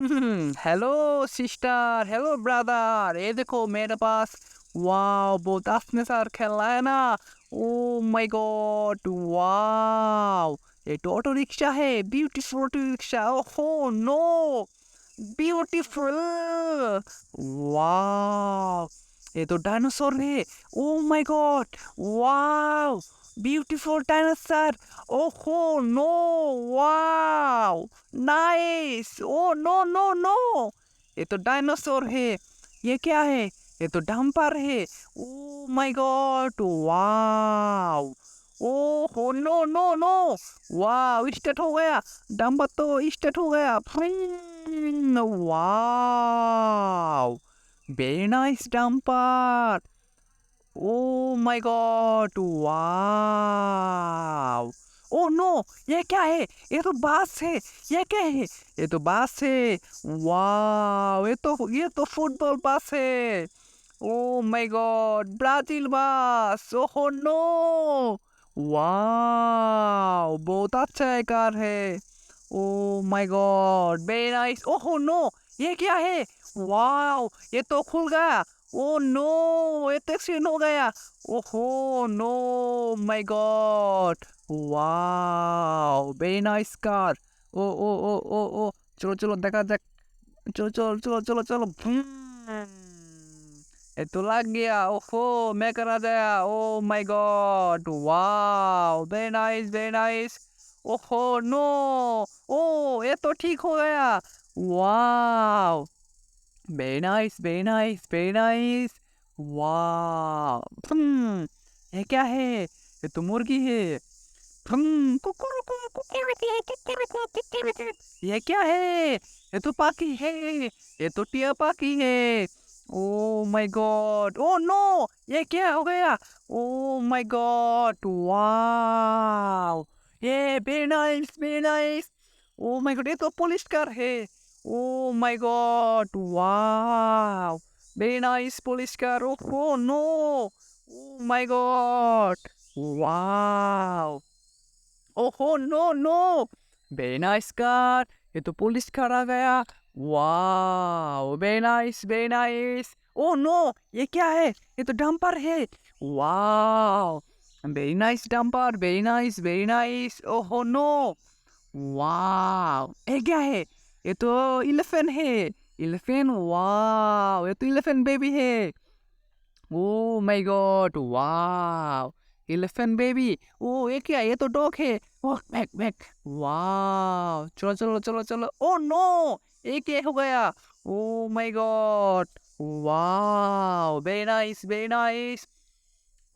Hello sister, hello brother. ये देखो मेरे पास। वाओ, बहुत असली सार खेलना है ना। Oh my god, wow. ये तो ऑटो रिक्शा है, ब्यूटीफुल ऑटो रिक्शा। ओहो नो, ब्यूटीफुल। वाओ, ये तो डायनासोर है। Oh my god, wow, beautiful dinosaur. ओहो no, wow, nice. Oh no no no, ये तो डायनासोर है। ये क्या है? ये तो डंपर है। Oh my god, wow. Oh हो no no no, wow, start हो गया। डंपर तो स्टार्ट हो गया। Wow, very nice dumper. Oh my god, wow. Oh no, ये क्या है? ये तो बास है। ये क्या है? ये तो बास है। वाओ, ये तो फुटबॉल बास है। ओ माय गॉड, ब्राजील बास। ओहो नो, वाओ, बहुत अच्छा है कार है। Oh my God, very nice. ओहो नो, ये क्या है? वाओ, ये तो खुल गया। ओ नो, ये तो एक्सीडेंट हो गया। ओहो no, my god, wow, very nice car. Oh oh oh oh oh, चलो चलो देखा जाक। चलो चलो चलो चलो चलो। ये तो लग गया। ओहो, मैं करा गया। Oh my god, wow, very nice, very nice. ओहो नो, ओ ये तो ठीक हो गया। Wow, very nice, very nice, very nice. वाह। ये क्या है? ये तो मुर्गी है। कुकुरुकु, कुकुरुकु। ये क्या है? ये तो पाखी है। ये तो टिया पाखी है। Oh my god, oh no, ये क्या हो गया? ओ माय गॉड, वाओ, ये very nice, very nice. Oh my god, ये तो पुलिस कार है। Oh my god, wow, very nice police car. Oh no, oh my god, wow. ओहो no no, very nice car. ये तो police car आ गया। Wow, very nice, very nice. Oh no, ये क्या है? ये तो डंपर है। Wow, very nice dumper, very nice, very nice. ओहो नो, वाओ, ये क्या है? ये तो इलेफेंट है। इलेफेंट, वाओ, ये तो इलेफेंट बेबी है। Oh my god, wow, elephant baby. Oh ये क्या? ये तो डॉग है। ओ बैक बैक, वाओ, चलो चलो चलो चलो। ओ नो, ये क्या हो गया? Oh my god, wow, very nice, very nice.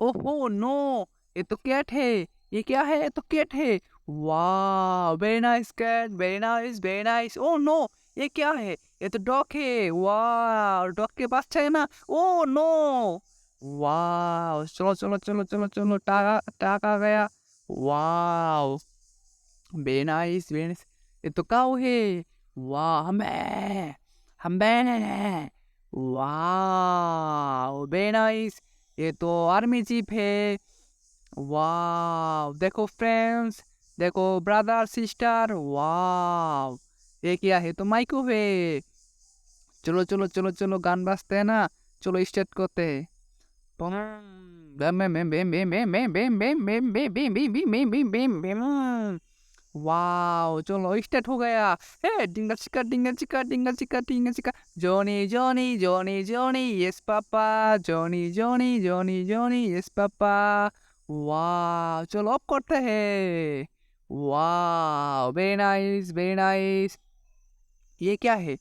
ओहो नो, ये तो कैट है। ये क्या है? ये तो कैट है। वाह, very nice cat, very nice, very nice. Oh no, ये क्या है? ये तो डॉग है। वाह, डॉग के पास है ना। ओ नो, वाह, चलो चलो चलो चलो चलो, टाका टाका गया। वाह, वेरी नाइस, वेरी नाइस। ये तो काऊ है। वाह, हम्बे, वाह, वेरी नाइस। ये तो आर्मी जीप है। वाह, देखो फ्रेंड्स, देखो ब्रदर सिस्टर, वाह, ये क्या है? तो माइको है। चलो चलो चलो चलो, गान बजते हैं ना। चलो स्टार्ट करते हैं। वाह, चलो स्टार्ट हो गया। हे डिंगा चिका डिंगा चिका डिंगा चिका डिंगा चिका। Johnny Johnny Johnny Johnny, yes papa. Johnny Johnny Johnny Johnny, yes papa. वाह, चलो अब करते हैं। वाह, वेरी नाइस, वेरी नाइस। ये क्या है?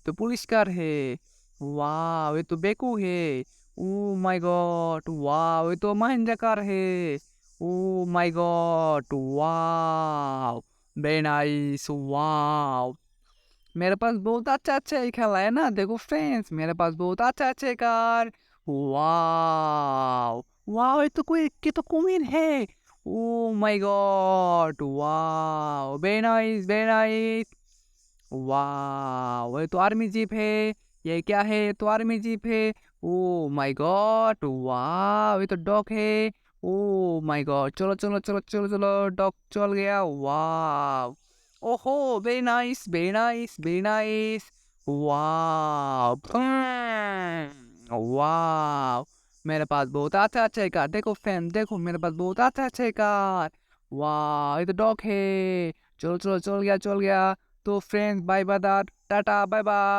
तो पुलिस कार है। वाह, ये तो बेकू है। ओ माय गॉड, वाह, ये तो महिंद्रा कार है। ओ माय गॉड, वाह, वेरी नाइस, वाह। मेरे पास बहुत अच्छा अच्छा ही खेला है ना। देखो फ्रेंड्स, मेरे पास बहुत अच्छा अच्छा कार। वाह, वाह, ये तो कुमीर है। ओ माय गॉड, वाह, वेरी नाइस, वेरी नाइस। वाह, ये तो आर्मी जीप है। ये क्या है? ये तो आर्मी जीप है। ओ माय गॉड, वाह, ये तो डॉग है। ओ माय गॉड, चलो चलो चलो चलो चलो, डॉग चल गया। वाह, ओहो very nice very nice very nice. Wow wow, मेरे पास बहुत अच्छा अच्छा कार। देखो फ्रेंड, देखो मेरे पास बहुत अच्छा अच्छा कार। वाह ये तो डॉग है। चलो चलो चल गया चल गया। तो friends bye bye, tata bye bye.